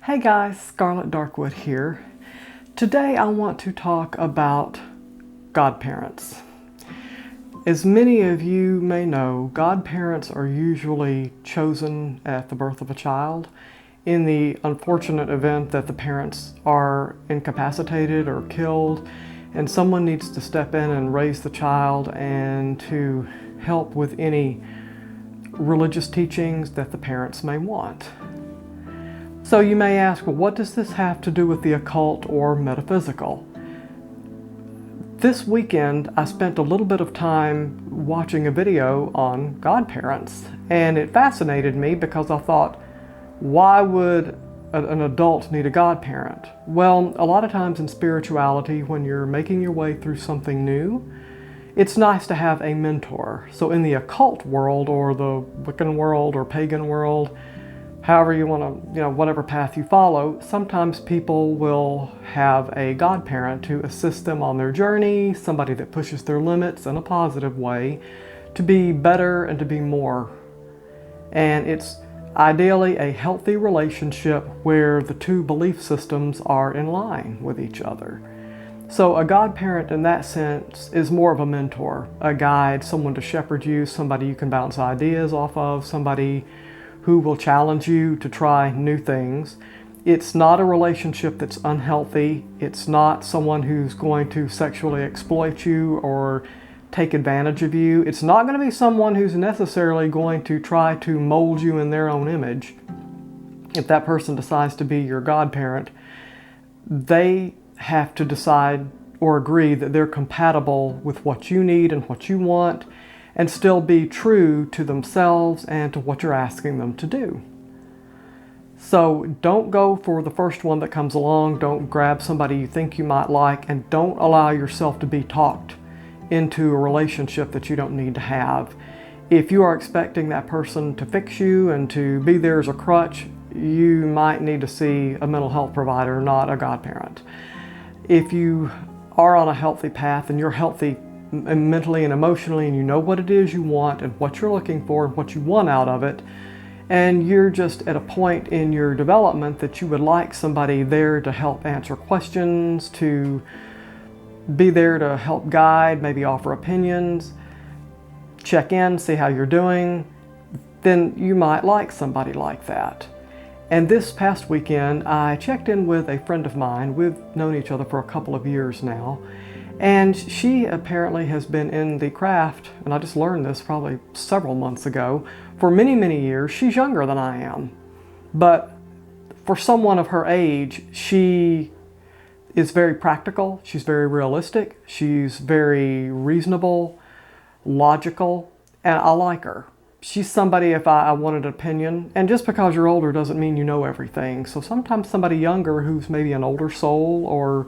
Hey guys, Scarlet Darkwood here. Today I want to talk about godparents. As many of you may know, godparents are usually chosen at the birth of a child in the unfortunate event that the parents are incapacitated or killed, and someone needs to step in and raise the child and to help with any religious teachings that the parents may want. So you may ask, well, what does this have to do with the occult or metaphysical? This weekend, I spent a little bit of time watching a video on godparents, and it fascinated me because I thought, why would an adult need a godparent? Well, a lot of times in spirituality, when you're making your way through something new, it's nice to have a mentor. So in the occult world or the Wiccan world or pagan world, however you want to, whatever path you follow, sometimes people will have a godparent to assist them on their journey, somebody that pushes their limits in a positive way to be better and to be more. And it's ideally a healthy relationship where the two belief systems are in line with each other. So a godparent in that sense is more of a mentor, a guide, someone to shepherd you, somebody you can bounce ideas off of, somebody who will challenge you to try new things. It's not a relationship that's unhealthy. It's not someone who's going to sexually exploit you or take advantage of you. It's not going to be someone who's necessarily going to try to mold you in their own image. If that person decides to be your godparent, they have to decide or agree that they're compatible with what you need and what you want, and still be true to themselves and to what you're asking them to do. So don't go for the first one that comes along. Don't grab somebody you think you might like, and don't allow yourself to be talked into a relationship that you don't need to have. If you are expecting that person to fix you and to be there as a crutch, you might need to see a mental health provider, not a godparent. If you are on a healthy path and you're healthy mentally and emotionally, and you know what it is you want and what you're looking for and what you want out of it, and you're just at a point in your development that you would like somebody there to help answer questions, to be there to help guide, maybe offer opinions, check in, see how you're doing, then you might like somebody like that. And this past weekend, I checked in with a friend of mine. We've known each other for a couple of years now. And she apparently has been in the craft, and I just learned this probably several months ago, for many, many years. She's younger than I am. But for someone of her age, she is very practical. She's very realistic. She's very reasonable, logical, and I like her. She's somebody, if I wanted an opinion, and just because you're older doesn't mean you know everything. So sometimes somebody younger who's maybe an older soul, or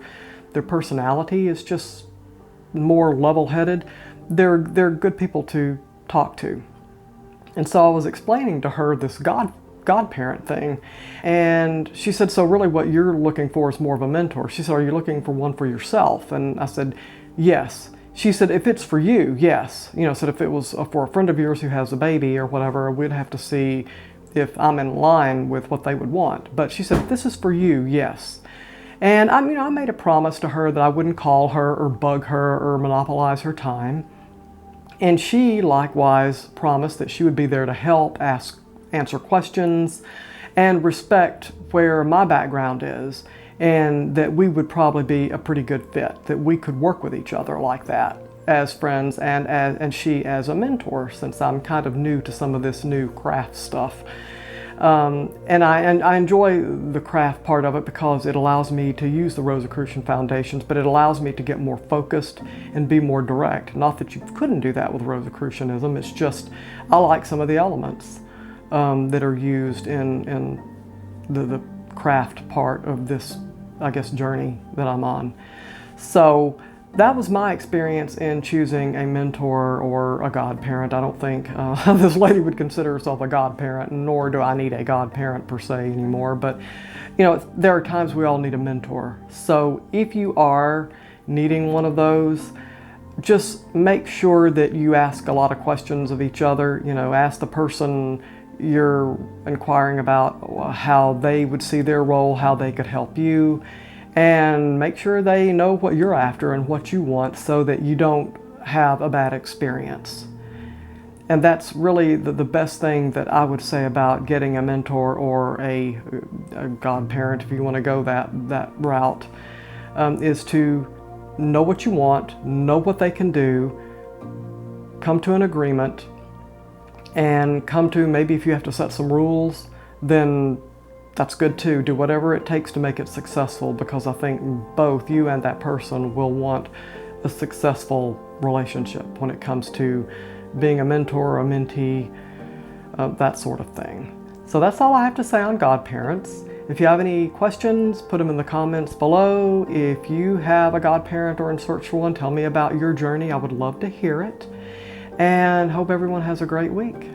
their personality is just more level-headed, they're good people to talk to. And so I was explaining to her this godparent thing, and she said, so really what you're looking for is more of a mentor. She said, are you looking for one for yourself? And I said, yes. She said, if it's for you, yes. Said if it was for a friend of yours who has a baby or whatever, we'd have to see if I'm in line with what they would want. But she said, if this is for you, yes. And I made a promise to her that I wouldn't call her or bug her or monopolize her time. And she likewise promised that she would be there to help, answer questions, and respect where my background is, and that we would probably be a pretty good fit, that we could work with each other like that as friends, and she as a mentor, since I'm kind of new to some of this new craft stuff. And I enjoy the craft part of it because it allows me to use the Rosicrucian foundations, but it allows me to get more focused and be more direct. Not that you couldn't do that with Rosicrucianism, it's just I like some of the elements that are used in the craft part of this, I guess, journey that I'm on. So that was my experience in choosing a mentor or a godparent. I don't think this lady would consider herself a godparent, nor do I need a godparent per se anymore. But, there are times we all need a mentor. So if you are needing one of those, just make sure that you ask a lot of questions of each other. Ask the person you're inquiring about how they would see their role, how they could help you, and make sure they know what you're after and what you want so that you don't have a bad experience. And that's really the best thing that I would say about getting a mentor or a godparent, if you want to go that route, is to know what you want, know what they can do, come to an agreement, and come to, maybe if you have to set some rules, then that's good too. Do whatever it takes to make it successful, because I think both you and that person will want a successful relationship when it comes to being a mentor, a mentee, that sort of thing. So that's all I have to say on godparents. If you have any questions, put them in the comments below. If you have a godparent or in search for one, tell me about your journey. I would love to hear it. And hope everyone has a great week.